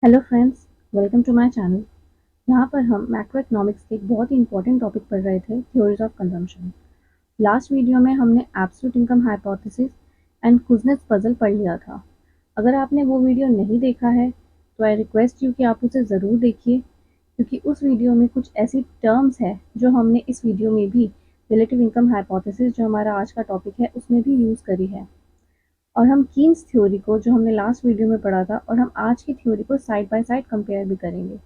Hello friends, welcome to my channel. यहाँ पर हम मैक्रो इकोनॉमिक्स के एक बहुत ही इंपॉर्टेंट टॉपिक पढ़ रहे थे, theories of consumption. Last video में हमने absolute income hypothesis and Kuznets puzzle पढ़ लिया था। अगर आपने वो वीडियो नहीं देखा है तो आई रिक्वेस्ट यू कि आप उसे ज़रूर देखिए, क्योंकि उस वीडियो में कुछ ऐसी टर्म्स है जो हमने इस वीडियो में भी रिलेटिव इनकम हाइपोथेसिस, जो हमारा आज का टॉपिक है, उसमें भी यूज़ करी है। और हम कीन्स थ्योरी को, जो हमने लास्ट वीडियो में पढ़ा था, और हम आज की थ्योरी को साइड बाय साइड कंपेयर भी करेंगे।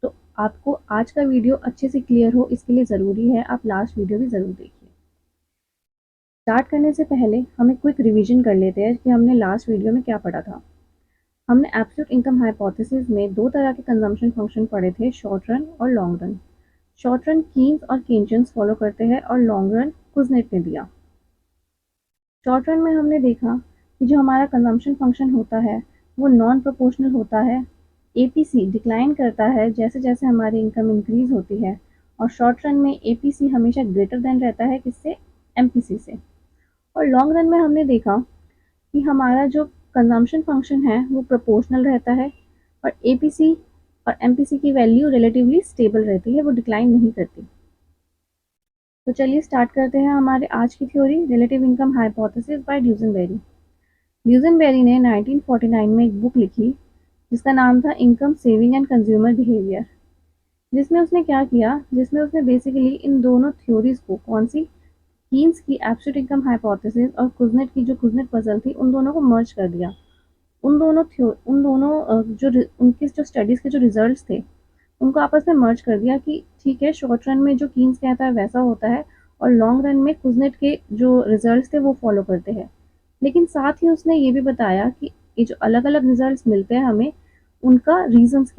तो आपको आज का वीडियो अच्छे से क्लियर हो, इसके लिए ज़रूरी है आप लास्ट वीडियो भी ज़रूर देखिए। स्टार्ट करने से पहले हम एक क्विक रिवीजन कर लेते हैं कि हमने लास्ट वीडियो में क्या पढ़ा था। हमने एब्सोल्यूट इनकम हाइपोथेसिस में दो तरह के कंजम्पशन फंक्शन पढ़े थे, शॉर्ट रन और long run. Short run Keynes और केंशियंस फॉलो करते हैं और लॉन्ग रन कुज़नेट ने दिया। शॉर्ट रन में हमने देखा कि जो हमारा कंजम्पशन फंक्शन होता है वो नॉन प्रोपोर्शनल होता है। एपीसी डिक्लाइन करता है जैसे जैसे हमारी इनकम इंक्रीज होती है, और शॉर्ट रन में एपीसी हमेशा ग्रेटर देन रहता है किससे? एमपीसी से। और लॉन्ग रन में हमने देखा कि हमारा जो कंजम्पशन फंक्शन है वो प्रोपोर्शनल रहता है, और एपीसी और एमपीसी की वैल्यू रिलेटिवली स्टेबल रहती है, वो डिक्लाइन नहीं करती। तो चलिए स्टार्ट करते हैं हमारे आज की theory, relative income hypothesis by Duesenberry. Duesenberry ने 1949 में एक बुक लिखी जिसका नाम था income saving and consumer behaviour. जिसमें उसने बेसिकली इन दोनों थ्योरीज को, कौन सी? कीन्स की एब्सोल्यूट इनकम हाइपोथेसिस और कुज़नेट की जो कुज़नेट पजल थी, उन दोनों को मर्ज कर दिया। उनकी जो स्टडीज के जो रिजल्ट्स थे उनको आपस में मर्ज कर दिया कि ठीक है, शॉर्ट रन में जो कीन्स कहता है वैसा होता है, और लॉन्ग रन में कुज़नेट के जो रिजल्ट्स थे वो फॉलो करते हैं। लेकिन साथ ही उसने ये भी बताया कि ये जो अलग अलग रिजल्ट्स मिलते हैं हमें, उनके रीजंस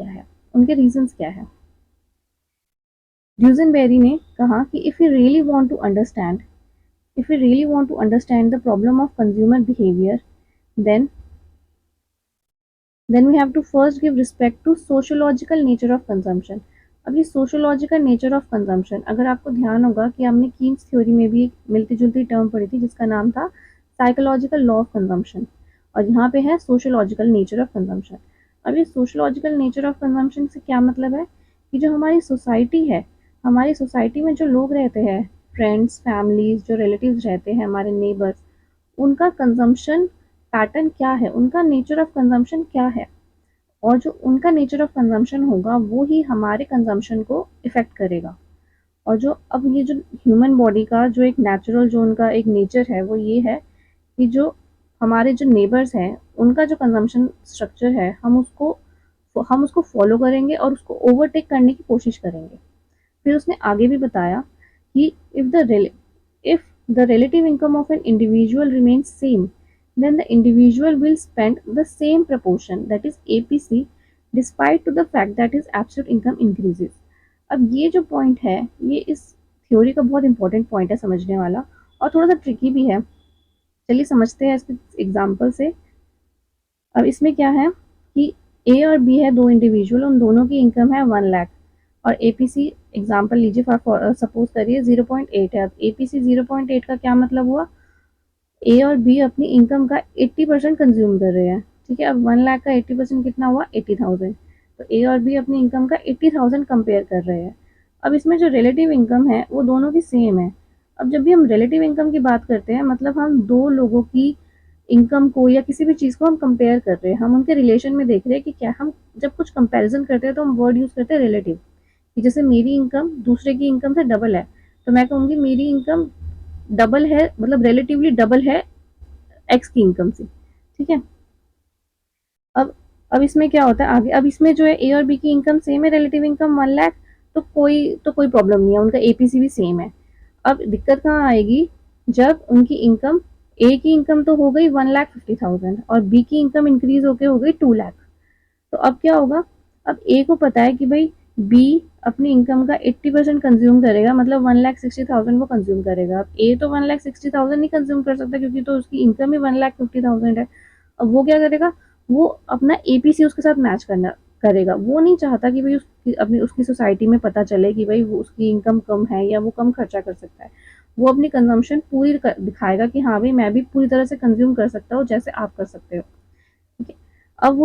क्या है। ड्यूसेनबेरी ने कहा कि if we really want to understand the problem of consumer behavior, then then we have to first give respect to sociological nature of consumption। अब ये सोशोलॉजिकल नेचर ऑफ कंजम्पशन, अगर आपको ध्यान होगा कि हमने कीन्स थ्योरी में भी एक मिलती जुलती टर्म पढ़ी थी जिसका नाम था साइकोलॉजिकल लॉ ऑफ कंजम्पशन, और यहाँ पे है सोशोलॉजिकल नेचर ऑफ कंजम्पशन। अब ये सोशोलॉजिकल नेचर ऑफ कंजम्पशन से क्या मतलब है कि जो हमारी सोसाइटी है, हमारी सोसाइटी में जो लोग रहते हैं, फ्रेंड्स, फैमिलीज, जो रिलेटिव्स रहते हैं, हमारे नेबर्स, उनका कंजम्पशन पैटर्न क्या है, उनका नेचर ऑफ कंजम्पशन क्या है, और जो उनका नेचर ऑफ कंजम्पशन होगा वो ही हमारे कंजम्पशन को इफेक्ट करेगा। और जो अब ये जो ह्यूमन बॉडी का जो एक नेचुरल, जो उनका एक नेचर है, वो ये है कि जो हमारे जो नेबर्स हैं उनका जो कंजम्पशन स्ट्रक्चर है, हम उसको फॉलो करेंगे और उसको ओवरटेक करने की कोशिश करेंगे। फिर उसने आगे भी बताया कि if the relative income of an individual remains same, then the individual will spend the same proportion, that is APC, despite to the fact that his absolute income increases। अब ये जो पॉइंट है, ये इस थ्योरी का बहुत important point है समझने वाला, और थोड़ा सा ट्रिकी भी है। चलिए समझते हैं इसके एग्जाम्पल से। अब इसमें क्या है कि ए और बी है, दो इंडिविजुअल, उन दोनों की इनकम है 1 लाख, और एपीसी एग्जाम्पल लीजिए, सपोज करिए 0.8 है। अब एपीसी 0.8 का क्या मतलब हुआ? ए और बी अपनी इनकम का 80% कंज्यूम कर रहे हैं। ठीक है, अब 1 लाख का 80% कितना हुआ? 80,000। तो ए और बी अपनी इनकम का 80,000 कंपेयर कर रहे हैं। अब इसमें जो रिलेटिव इनकम है वो दोनों की सेम है। अब जब भी हम रिलेटिव इनकम की बात करते हैं, मतलब हम दो लोगों की इनकम को या किसी भी चीज़ को हम कंपेयर कर रहे हैं, हम उनके रिलेशन में देख रहे हैं कि क्या, हम जब कुछ कंपैरिजन करते हैं तो हम वर्ड यूज़ करते हैं रिलेटिव, कि जैसे मेरी इनकम दूसरे की इनकम से डबल है, तो मैं कहूँगी मेरी इनकम डबल है, मतलब रिलेटिवली डबल है एक्स की इनकम से। ठीक है। अब अब इसमें क्या होता है आगे, अब इसमें जो है ए और बी की इनकम सेम है, रिलेटिव इनकम 1 लाख, तो कोई प्रॉब्लम नहीं है, उनका एपीसी भी सेम है। अब दिक्कत कहाँ आएगी? जब उनकी इनकम, ए की इनकम तो हो गई 1,50,000 और बी की इनकम इंक्रीज होके हो गई 2 लाख। तो अब क्या होगा? अब ए को पता है कि भाई बी अपनी इनकम का 80% कंज्यूम करेगा, मतलब 1,60,000 वो कंज्यूम करेगा। अब ए तो 1,60,000 नहीं कंज्यूम कर सकता, क्योंकि तो उसकी इनकम ही 1,50,000 है। अब वो क्या करेगा? वो अपना एपीसी उसके साथ मैच करना करेगा। वो नहीं चाहता कि भाई उसकी सोसाइटी में पता चले कि भाई वो उसकी इनकम कम है या वो कम खर्चा कर सकता है। वो अपनी कंजम्पशन दिखाएगा कि हाँ भाई, मैं भी पूरी तरह से कंज्यूम कर सकता हूँ जैसे आप कर सकते हो। ठीक है। अब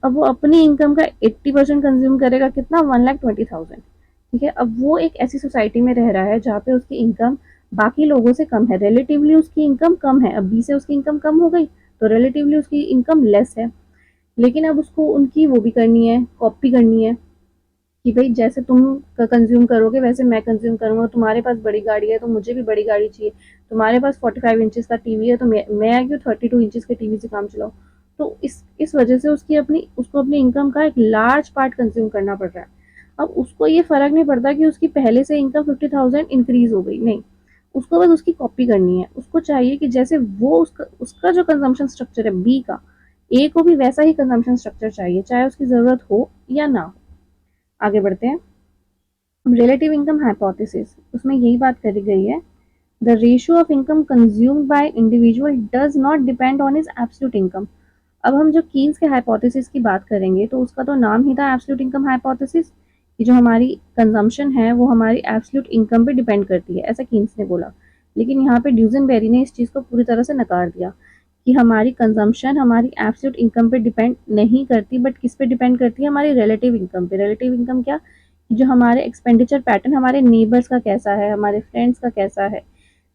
वो अपनी इनकम का 80% कंज्यूम करेगा, कितना, 1,20,000। ठीक है, अब वो एक ऐसी सोसाइटी में रह रहा है जहाँ पे उसकी इनकम बाकी लोगों से कम है, रिलेटिवली उसकी इनकम कम है। अब 20 से उसकी इनकम कम हो गई तो रिलेटिवली उसकी इनकम लेस है। लेकिन अब उसको उनकी वो भी करनी है, कॉपी करनी है कि भाई जैसे तुम कंज्यूम करोगे वैसे मैं कंज्यूम करूंगा। तुम्हारे पास बड़ी गाड़ी है तो मुझे भी बड़ी गाड़ी चाहिए। तुम्हारे पास 45 इंचेस का टीवी है तो मैं क्यों 32 इंचेस के टीवी से काम चलाऊं। तो इस वजह से उसको अपनी इनकम का एक लार्ज पार्ट कंज्यूम करना पड़ रहा है। अब उसको ये फर्क नहीं पड़ता कि उसकी पहले से इनकम 50,000 इंक्रीज हो गई, नहीं। उसको बस उसकी कॉपी करनी है। उसको चाहिए कि जैसे वो उसका जो कंजम्पशन स्ट्रक्चर है बी का, ए को भी वैसा ही कंजम्पशन स्ट्रक्चर चाहिए, चाहे उसकी जरूरत हो या ना हो। आगे बढ़ते हैं। रिलेटिव इनकम हाइपोथेसिस, उसमें यही बात करी गई है। The ratio of income consumed by individual does not depend on his absolute income. अब हम जो कीन्स के हाइपोथेसिस की बात करेंगे तो उसका तो नाम ही था एब्सोल्यूट इनकम हाइपोथेसिस, कि जो हमारी कंजम्पशन है वो हमारी एब्सोल्यूट इनकम पे डिपेंड करती है, ऐसा कीन्स ने बोला। लेकिन यहाँ पे ड्यूजनबेरी ने इस चीज़ को पूरी तरह से नकार दिया कि हमारी कंजम्पशन हमारी एब्सोल्यूट इनकम पे डिपेंड नहीं करती, बट किस पे डिपेंड करती है, हमारी रिलेटिव इनकम पे। रिलेटिव इनकम क्या, जो हमारे एक्सपेंडिचर पैटर्न हमारे नेबर्स का कैसा है, हमारे फ्रेंड्स का कैसा है,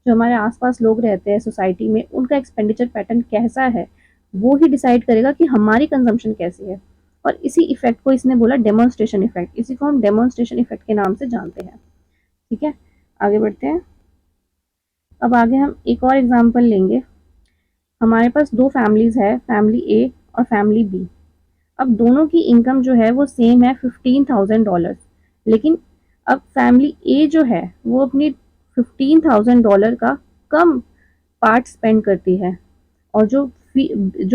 जो हमारे आसपास लोग रहते हैं सोसाइटी में उनका एक्सपेंडिचर पैटर्न कैसा है, वो ही डिसाइड करेगा कि हमारी कंजम्पशन कैसी है। और इसी इफेक्ट को इसने बोला डेमोन्स्ट्रेशन इफेक्ट, इसी को हम डेमोन्स्ट्रेशन इफेक्ट के नाम से जानते हैं। ठीक है, आगे बढ़ते हैं। अब आगे हम एक और एग्जांपल लेंगे। हमारे पास दो फैमिलीज है, फैमिली ए और फैमिली बी। अब दोनों की इनकम जो है वो सेम है, $15,000। लेकिन अब फैमिली ए जो है वो अपनी $15,000 का कम पार्ट स्पेंड करती है, और जो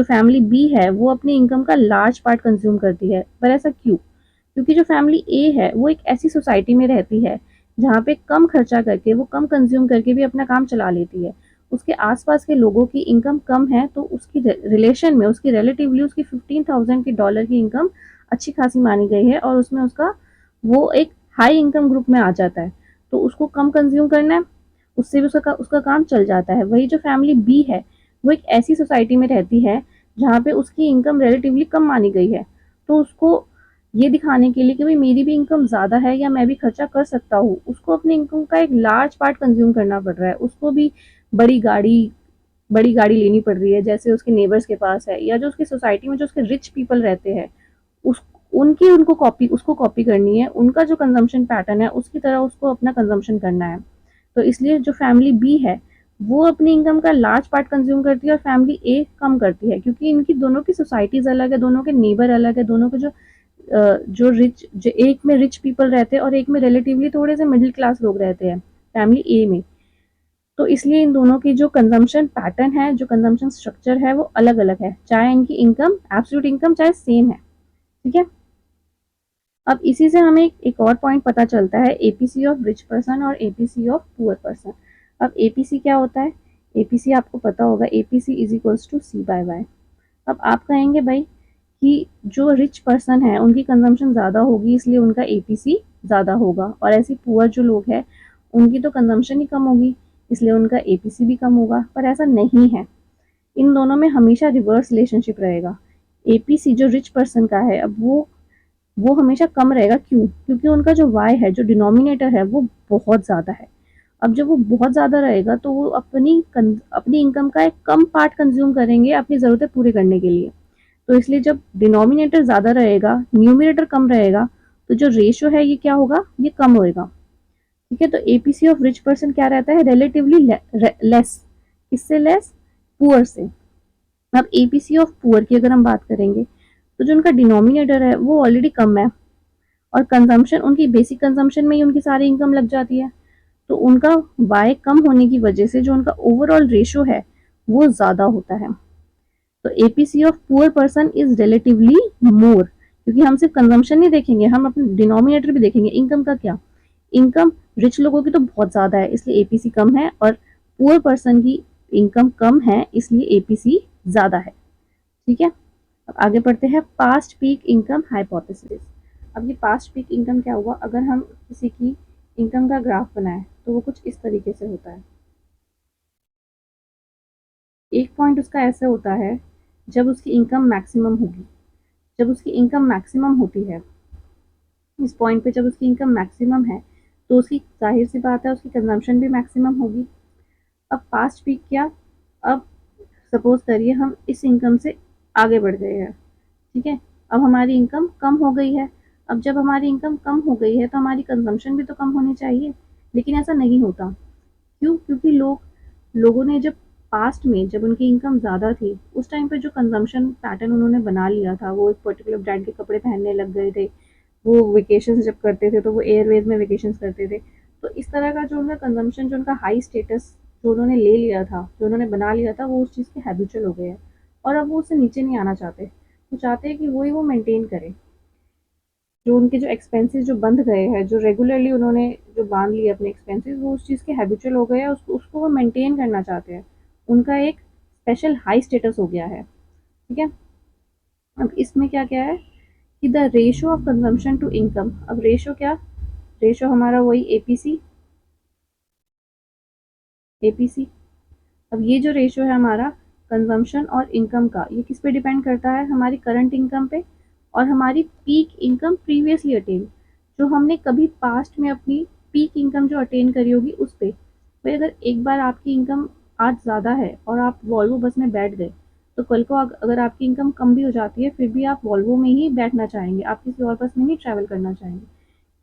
फैमिली बी है वो अपनी इनकम का लार्ज पार्ट कंज्यूम करती है। पर ऐसा क्यों? क्योंकि जो फैमिली ए है वो एक ऐसी सोसाइटी में रहती है जहाँ पे कम खर्चा करके, वो कम कंज्यूम करके भी अपना काम चला लेती है। उसके आसपास के लोगों की इनकम कम है तो उसकी रिलेशन में, उसकी रिलेटिवली उसकी 15,000 की डॉलर की इनकम अच्छी खासी मानी गई है, और उसमें उसका वो एक हाई इनकम ग्रुप में आ जाता है। तो उसको कम कंज्यूम करना है, उससे भी उसका उसका काम चल जाता है। वही जो फैमिली बी है वो एक ऐसी सोसाइटी में रहती है जहाँ पे उसकी इनकम रिलेटिवली कम मानी गई है। तो उसको ये दिखाने के लिए कि भाई मेरी भी इनकम ज़्यादा है या मैं भी खर्चा कर सकता हूँ, उसको अपनी इनकम का एक लार्ज पार्ट कंज्यूम करना पड़ रहा है। उसको भी बड़ी गाड़ी बड़ी गाड़ी लेनी पड़ रही है जैसे उसके नेबर्स के पास है, या जो उसकी सोसाइटी में जो उसके रिच पीपल रहते हैं उस उनकी उसको कॉपी करनी है। उनका जो कंजम्पशन पैटर्न है उसकी तरह उसको अपना कंजम्पशन करना है। तो इसलिए जो फैमिली बी है वो अपनी इनकम का लार्ज पार्ट कंज्यूम करती है और फैमिली ए कम करती है, क्योंकि इनकी दोनों की सोसाइटीज अलग है, दोनों के नेबर अलग है, दोनों के जो एक में रिच पीपल रहते हैं और एक में रिलेटिवली थोड़े से मिडिल क्लास लोग रहते हैं फैमिली ए में। तो इसलिए इन दोनों की जो कंजम्पशन पैटर्न है, जो कंजम्पशन स्ट्रक्चर है वो अलग अलग है, चाहे इनकी इनकम एब्सोल्यूट इनकम चाहे सेम है। ठीक है, अब इसी से हमें एक और पॉइंट पता चलता है, एपीसी ऑफ रिच पर्सन और एपीसी ऑफ पुअर पर्सन। अब एपीसी क्या होता है? एपीसी आपको पता होगा, APC is equals to C by Y. अब आप कहेंगे भाई कि जो रिच पर्सन है उनकी कंजम्पशन ज़्यादा होगी इसलिए उनका एपीसी ज़्यादा होगा, और ऐसे पुअर जो लोग हैं उनकी तो कंजम्पशन ही कम होगी इसलिए उनका एपीसी भी कम होगा। पर ऐसा नहीं है, इन दोनों में हमेशा रिवर्स रिलेशनशिप रहेगा। एपीसी जो रिच पर्सन का है, अब वो हमेशा कम रहेगा। क्यों? क्योंकि उनका जो वाई है, जो डिनोमिनेटर है वो बहुत ज़्यादा है। अब जब वो बहुत ज़्यादा रहेगा तो वो अपनी इनकम का एक कम पार्ट कंज्यूम करेंगे अपनी ज़रूरतें पूरी करने के लिए। तो इसलिए जब डिनोमिनेटर ज़्यादा रहेगा, न्यूमिनेटर कम रहेगा, तो जो रेशियो है ये क्या होगा, ये कम होएगा। ठीक है, तो एपीसी ऑफ रिच पर्सन क्या रहता है, रिलेटिवली लेस। किससे लेस? पुअर से। अब एपीसी ऑफ पुअर की अगर हम बात करेंगे तो जो उनका डिनोमिनेटर है वो ऑलरेडी कम है, और कंजम्पशन उनकी बेसिक कंजम्पशन में ही उनकी सारी इनकम लग जाती है। तो उनका वाई कम होने की वजह से जो उनका ओवरऑल रेशियो है वो ज़्यादा होता है। तो APC of poor person is relatively मोर, क्योंकि हम सिर्फ कंजम्पशन नहीं देखेंगे, हम अपने डिनोमिनेटर भी देखेंगे। इनकम का क्या? इनकम रिच लोगों की तो बहुत ज़्यादा है इसलिए एपीसी कम है, और पुअर पर्सन की इनकम कम है इसलिए एपीसी ज़्यादा है। ठीक है, अब आगे बढ़ते हैं, पास्ट पीक इनकम हाइपोथेसिस। अब ये पास्ट पीक इनकम क्या हुआ, अगर हम किसी की इनकम का ग्राफ बनाएं तो वो कुछ इस तरीके से होता है। एक पॉइंट उसका ऐसे होता है जब उसकी इनकम मैक्सिमम होगी, जब उसकी इनकम मैक्सिमम होती है, इस पॉइंट पे जब उसकी इनकम मैक्सिमम है, तो उसकी जाहिर सी बात है उसकी कंजम्पशन भी मैक्सिमम होगी। अब पास्ट पीक क्या, अब सपोज करिए हम इस इनकम से आगे बढ़ गए हैं, ठीक है, अब हमारी इनकम कम हो गई है। अब जब हमारी इनकम कम हो गई है तो हमारी कंजम्पशन भी तो कम होनी चाहिए, लेकिन ऐसा नहीं होता। क्यों? क्योंकि लोगों ने जब पास्ट में जब उनकी इनकम ज़्यादा थी, उस टाइम पे जो कंजम्पशन पैटर्न उन्होंने बना लिया था, वो एक पर्टिकुलर ब्रांड के कपड़े पहनने लग गए थे, वो वेकेशंस जब करते थे तो वो एयरवेज में वेकेशंस करते थे। तो इस तरह का जो उनका कंजम्पशन, जो उनका हाई स्टेटस जो उन्होंने ले लिया था, जो उन्होंने बना लिया था, वो उस चीज़ के हैबिचुअल हो गए हैं और अब वो उससे नीचे नहीं आना चाहते। वो चाहते हैं कि वही वो मेंटेन करें। जो उनके जो एक्सपेंसेस जो बंध गए हैं, जो रेगुलरली उन्होंने जो बांध लिए अपने एक्सपेंसेस, वो उस चीज़ के हैबिचुअल हो गए हैं, उसको वो मेंटेन करना चाहते हैं। उनका एक स्पेशल हाई स्टेटस हो गया है, ठीक है। अब इसमें क्या क्या है कि the ratio of consumption to income. अब रेशियो क्या, रेशियो हमारा वही एपीसी, एपीसी। अब ये जो रेशियो है हमारा कंजम्पशन और इनकम का, ये किस पे डिपेंड करता है, हमारी करंट इनकम पे और हमारी पीक इनकम प्रीवियसली अटेन, जो हमने कभी पास्ट में अपनी पीक इनकम जो अटेन करी होगी उस पे। भाई अगर एक बार आपकी इनकम आज ज़्यादा है और आप वॉल्वो बस में बैठ गए, तो कल को अगर आपकी इनकम कम भी हो जाती है फिर भी आप वॉल्वो में ही बैठना चाहेंगे, आप किसी और बस में नहीं ट्रैवल करना चाहेंगे,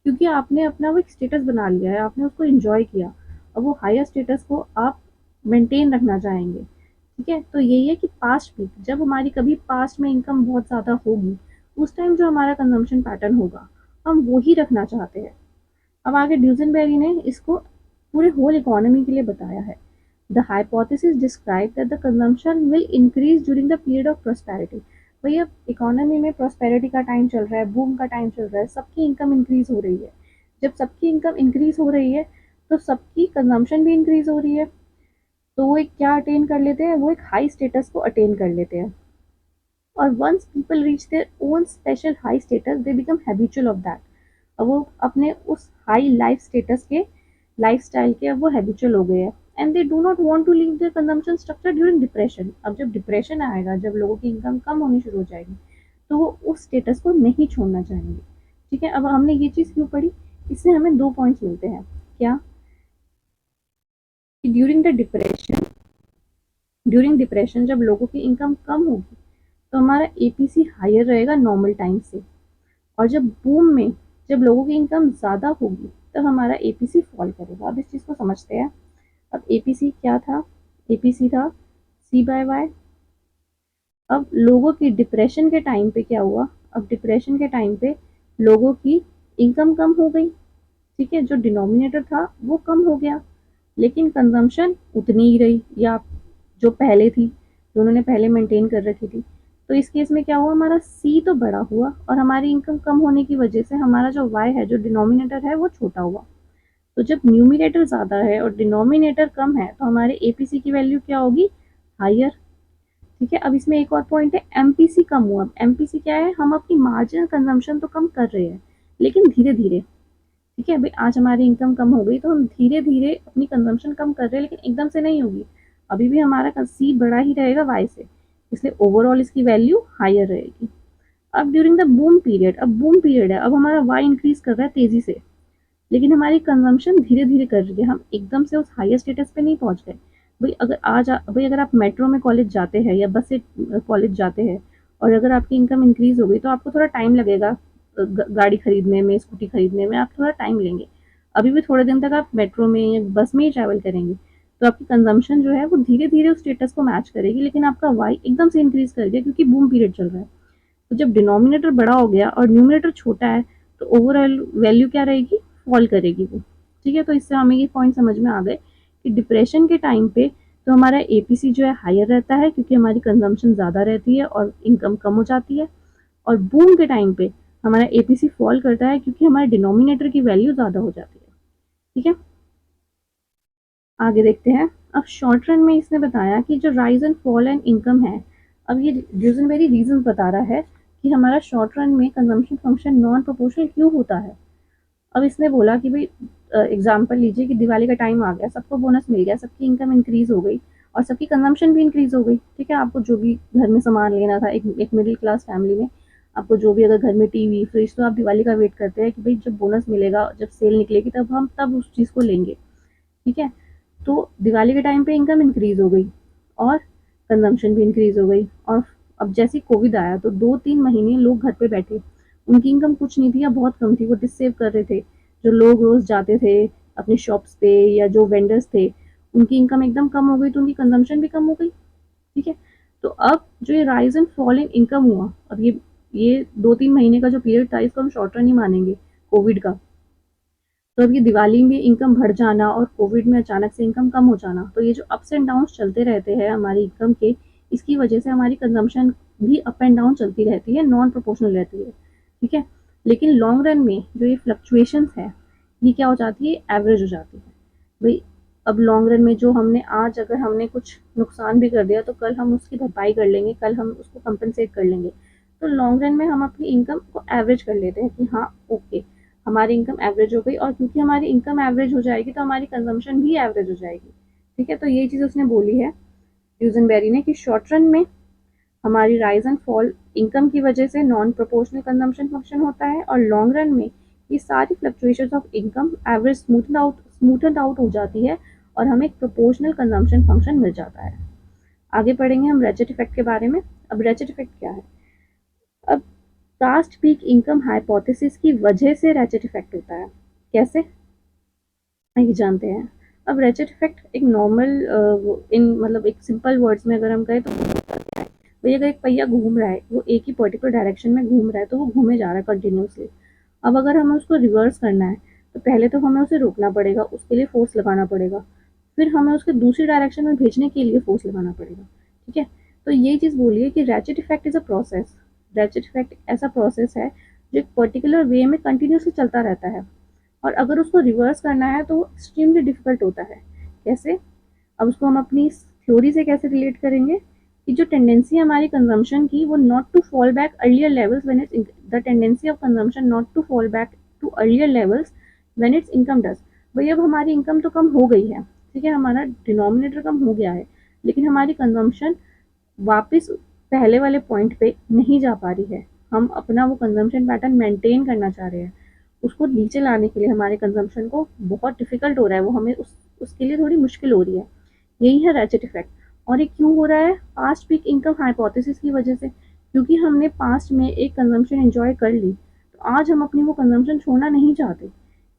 क्योंकि आपने अपना वो एक स्टेटस बना लिया है, आपने उसको एंजॉय किया। अब वो हायर स्टेटस को आप मेंटेन रखना चाहेंगे, ठीक है। तो यही है कि पास्ट पीक, जब हमारी कभी पास्ट में इनकम बहुत ज़्यादा होगी, उस टाइम जो हमारा कंजम्पशन पैटर्न होगा, हम वो ही रखना चाहते हैं। अब आगे ड्यूजनबेरी ने इसको पूरे होल इकोनॉमी के लिए बताया है। The hypothesis describe that the consumption will increase during the period of prosperity. भैया इकोनॉमी में प्रॉस्पेरिटी का टाइम चल रहा है, बूम का टाइम चल रहा है, सबकी इनकम इंक्रीज हो रही है। जब सबकी इनकम इंक्रीज हो रही है तो सबकी कंजम्पशन भी इंक्रीज हो रही है, तो वो एक क्या अटेन कर लेते हैं, वो एक हाई स्टेटस को अटेन कर लेते हैं। और once people reach their own special high status they become habitual of that. अब वो अपने उस हाई लाइफ स्टेटस के, लाइफ स्टाइल के अब वो हैबिचुअल हो गए हैं। And they do not want to leave their consumption structure during depression. अब जब डिप्रेशन आएगा, जब लोगों की इनकम कम होनी शुरू हो जाएगी, तो वो उस स्टेटस को नहीं छोड़ना चाहेंगे, ठीक है। अब हमने ये चीज़ क्यों पढ़ी, इससे हमें दो पॉइंट्स मिलते हैं। क्या, कि ड्यूरिंग डिप्रेशन जब लोगों की इनकम कम होगी तो हमारा एपीसी हायर रहेगा नॉर्मल टाइम से, और जब बूम में जब लोगों की इनकम ज़्यादा होगी तो हमारा एपीसी फॉल करेगा। अब इस चीज़ को समझते हैं। अब एपीसी क्या था, एपीसी था सी बाय वाई। अब लोगों की डिप्रेशन के टाइम पे क्या हुआ, अब डिप्रेशन के टाइम पे लोगों की इनकम कम हो गई, ठीक है, जो डिनोमिनेटर था वो कम हो गया, लेकिन कंजम्पशन उतनी ही रही, या जो पहले थी, जो उन्होंने पहले मेंटेन कर रखी थी। तो इस केस में क्या हुआ, हमारा सी तो बड़ा हुआ और हमारी इनकम कम होने की वजह से हमारा जो वाई है, जो डिनोमिनेटर है, वो छोटा हुआ। तो जब न्यूमिनेटर ज़्यादा है और डिनोमिनेटर कम है तो हमारे एपीसी की वैल्यू क्या होगी, हायर, ठीक है। अब इसमें एक और पॉइंट है, एमपीसी कम हुआ। एमपीसी क्या है, हम अपनी मार्जिनल कंजम्पशन तो कम कर रहे हैं लेकिन धीरे धीरे, ठीक है। भाई आज हमारी इनकम कम हो गई तो हम धीरे धीरे अपनी कंजम्पशन कम कर रहे हैं, लेकिन एकदम से नहीं होगी, अभी भी हमारा सी बड़ा ही रहेगा वाई से, इसलिए ओवरऑल इसकी वैल्यू हायर रहेगी। अब ड्यूरिंग द बूम पीरियड, अब बूम पीरियड है, अब हमारा वाई इंक्रीज कर रहा है तेजी से, लेकिन हमारी कंजम्पशन धीरे धीरे कर रही है, हम एकदम से उस हायर स्टेटस पे नहीं पहुंच गए। भाई अगर आप मेट्रो में कॉलेज जाते हैं या बस से कॉलेज जाते हैं और अगर आपकी इनकम इंक्रीज हो गई तो आपको थोड़ा टाइम लगेगा गाड़ी खरीदने में, स्कूटी खरीदने में आप थोड़ा टाइम लेंगे। अभी भी थोड़े दिन तक आप मेट्रो में या बस में ही ट्रैवल करेंगे, तो आपकी कंजम्पशन जो है वो धीरे धीरे उस स्टेटस को मैच करेगी, लेकिन आपका वाई एकदम से इंक्रीज कर गया क्योंकि बूम पीरियड चल रहा है। तो जब डिनोमिनेटर बड़ा हो गया और न्यूमिनेटर छोटा है तो ओवरऑल वैल्यू क्या रहेगी, फॉल करेगी वो, ठीक है। तो इससे हमें ये पॉइंट समझ में आ गए कि डिप्रेशन के टाइम पे तो हमारा एपीसी जो है हायर रहता है क्योंकि हमारी कंजम्पशन ज़्यादा रहती है और इनकम कम हो जाती है, और बूम के टाइम पे हमारा एपीसी फॉल करता है क्योंकि हमारे डिनोमिनेटर की वैल्यू ज़्यादा हो जाती है, ठीक है। आगे देखते हैं। अब शॉर्ट रन में इसने बताया कि जो rise and fall and income है, अब ये ड्यूजनबेरी रीजन बता रहा है कि हमारा शॉर्ट रन में कंजम्पशन फंक्शन नॉन प्रोपोर्शनल क्यों होता है। अब इसने बोला कि भाई एग्जाम्पल लीजिए कि दिवाली का टाइम आ गया, सबको बोनस मिल गया, सबकी इनकम इंक्रीज हो गई और सबकी कंजम्पशन भी इंक्रीज हो गई, ठीक है। आपको जो भी घर में सामान लेना था, एक मिडिल क्लास फैमिली में आपको जो भी अगर घर में टीवी, फ्रिज, तो आप दिवाली का वेट करते हैं कि भाई जब बोनस मिलेगा, जब सेल निकलेगी तब हम तब उस चीज़ को लेंगे, ठीक है? तो दिवाली के टाइम पे इनकम इंक्रीज़ हो गई और कंज़म्पशन भी इंक्रीज़ हो गई। और अब जैसे ही कोविड आया तो 2-3 महीने लोग घर पे बैठे। उनकी इनकम कुछ नहीं थी या बहुत कम थी, वो डिश सेव कर रहे थे। जो लोग रोज़ जाते थे अपनी शॉप्स पे या जो वेंडर्स थे, उनकी इनकम एकदम कम हो गई तो उनकी कंज़म्पशन भी कम हो गई, ठीक है? तो अब जो ये rise and fall in income हुआ, अब ये 2-3 महीने का जो पीरियड था इसको हम शॉर्ट रन ही मानेंगे कोविड का। तो अब ये दिवाली में इनकम बढ़ जाना और कोविड में अचानक से इनकम कम हो जाना, तो ये जो अप्स एंड डाउन्स चलते रहते हैं हमारी इनकम के, इसकी वजह से हमारी कंजम्पशन भी अप एंड डाउन चलती रहती है, नॉन प्रोपोर्शनल रहती है, ठीक है? लेकिन लॉन्ग रन में जो ये फ्लक्चुएशंस है, ये क्या हो जाती है, एवरेज हो जाती है। भाई अब लॉन्ग रन में जो हमने आज अगर हमने कुछ नुकसान भी कर दिया तो कल हम उसकी भरपाई कर लेंगे, कल हम उसको कंपनसेट कर लेंगे। तो लॉन्ग रन में हम अपनी इनकम को एवरेज कर लेते हैं कि हाँ ओके, हमारी इनकम एवरेज हो गई, और क्योंकि हमारी इनकम एवरेज हो जाएगी तो हमारी कंजम्पशन भी एवरेज हो जाएगी, ठीक है? तो ये चीज़ उसने बोली है ड्यूजनबेरी ने कि शॉर्ट रन में हमारी राइज एंड फॉल इनकम की वजह से नॉन प्रोपोर्शनल कंजम्पशन फंक्शन होता है, और लॉन्ग रन में ये सारी fluctuations of income average smoothen out हो जाती है और हमें एक प्रोपोर्शनल कंजम्पशन फंक्शन मिल जाता है। आगे पढ़ेंगे हम रेचेट इफेक्ट के बारे में। अब रेचेट इफेक्ट क्या है? अब पास्ट पीक इनकम हाइपोथेसिस की वजह से रेचेट इफेक्ट होता है। कैसे, ये जानते हैं। अब रेचेट इफेक्ट एक नॉर्मल इन मतलब एक सिंपल वर्ड्स में अगर हम कहें तो भाई अगर एक पहिया घूम रहा है, वो एक ही पर्टिकुलर डायरेक्शन में घूम रहा है तो वो घूमे जा रहा है कंटिन्यूसली। अब अगर हमें उसको रिवर्स करना है तो पहले तो हमें उसे रोकना पड़ेगा, उसके लिए फोर्स लगाना पड़ेगा, फिर हमें उसके दूसरी डायरेक्शन में भेजने के लिए फोर्स लगाना पड़ेगा, ठीक है? तो ये चीज़ बोलिए कि ratchet effect is a process. Ratchet effect ऐसा प्रोसेस है जो एक पर्टिकुलर वे में कंटिन्यूसली चलता रहता है, और अगर उसको रिवर्स करना है तो वो एक्सट्रीमली डिफिकल्ट होता है। कैसे? अब उसको हम अपनी थ्योरी से कैसे रिलेट करेंगे कि जो टेंडेंसी है हमारी कंजम्पशन की, वो not to fall back earlier levels when it's the tendency of consumption not to fall back to earlier levels when it's income does. भाई अब हमारी इनकम तो कम हो गई है, ठीक है, हमारा डिनोमिनेटर कम हो गया है, लेकिन हमारी कंजम्पशन वापस पहले वाले पॉइंट पे नहीं जा पा रही है। हम अपना वो कंजम्पशन पैटर्न मेंटेन करना चाह रहे हैं, उसको नीचे लाने के लिए हमारे कंजम्पशन को बहुत डिफिकल्ट हो रहा है, वो हमें उसके लिए थोड़ी मुश्किल हो रही है। यही है रैचेट इफेक्ट। और ये क्यों हो रहा है? पास्ट पीक इनकम हाइपोथेसिस की वजह से, क्योंकि हमने पास्ट में एक कंजम्पशन एंजॉय कर ली तो आज हम अपनी वो कंजम्पशन छोड़ना नहीं चाहते।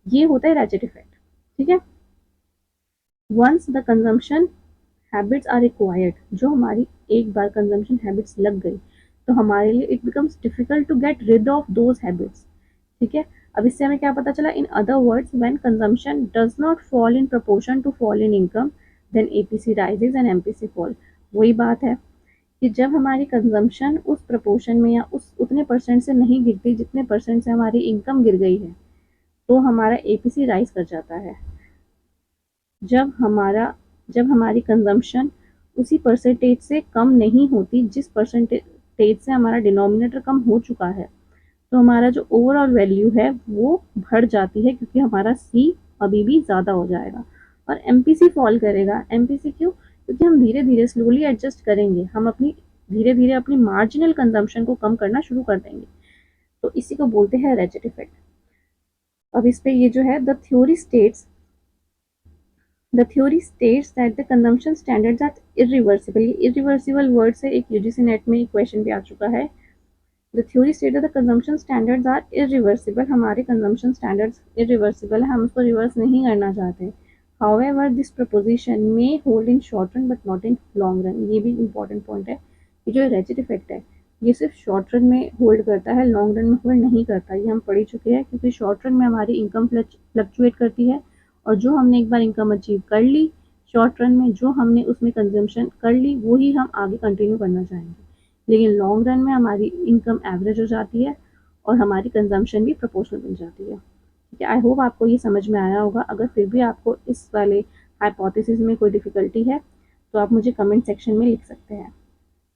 ये होता है रैचेट इफेक्ट, ठीक है? Once the consumption habits are required, जो हमारी एक बार कंजम्पशन हैबिट्स लग गई तो हमारे लिए it becomes difficult to get rid of those habits, ठीक है? अब इससे हमें क्या पता चला? In other words, when consumption does not fall in proportion to fall in income then APC rises and MPC fall. वही बात है कि जब हमारी कंजम्पशन उस प्रोपोर्शन में या उस उतने परसेंट से नहीं गिरती जितने परसेंट से हमारी इनकम गिर गई है, तो हमारा एपीसी राइज कर जाता है। जब हमारी कंजम्पशन उसी परसेंटेज से कम नहीं होती जिस परसेंटेज से हमारा डिनोमिनेटर कम हो चुका है, तो हमारा जो ओवरऑल वैल्यू है वो बढ़ जाती है, क्योंकि हमारा सी अभी भी ज़्यादा हो जाएगा। और एमपीसी फॉल करेगा। एमपीसी क्यों? क्योंकि हम धीरे धीरे स्लोली एडजस्ट करेंगे, हम अपनी धीरे धीरे अपनी मार्जिनल कंजम्पशन को कम करना शुरू कर देंगे। तो इसी को बोलते हैं रेचेट इफेक्ट। अब इस पे ये जो है, the theory states that the consumption standards are irreversible. Irreversible word से एक यूजीसी नेट में एक क्वेश्चन भी आ चुका है। The theory state the consumption standards are irreversible. हमारे कंजम्पशन स्टैंडर्ड्स इरिवर्सिबल है, हम उसको रिवर्स नहीं करना चाहते। However this proposition may hold in short run but not in long run. ये भी इंपॉर्टेंट पॉइंट है कि जो रेचेट इफेक्ट है ये सिर्फ शॉर्ट रन में होल्ड करता है, लॉन्ग रन में होल्ड नहीं करता। ये हम पढ़ चुके हैं, क्योंकि शॉर्ट रन में हमारी इनकम फ्लक्चुएट करती है, और जो हमने एक बार इनकम अचीव कर ली शॉर्ट रन में, जो हमने उसमें कंजम्पशन कर ली, वही हम आगे कंटिन्यू करना चाहेंगे। लेकिन लॉन्ग रन में हमारी इनकम एवरेज हो जाती है और हमारी कंजम्पशन भी प्रोपोर्शनल बन जाती है, ठीक है? आई होप आपको ये समझ में आया होगा। अगर फिर भी आपको इस वाले हाइपोथेसिस में कोई डिफिकल्टी है तो आप मुझे कमेंट सेक्शन में लिख सकते हैं।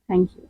Thank you.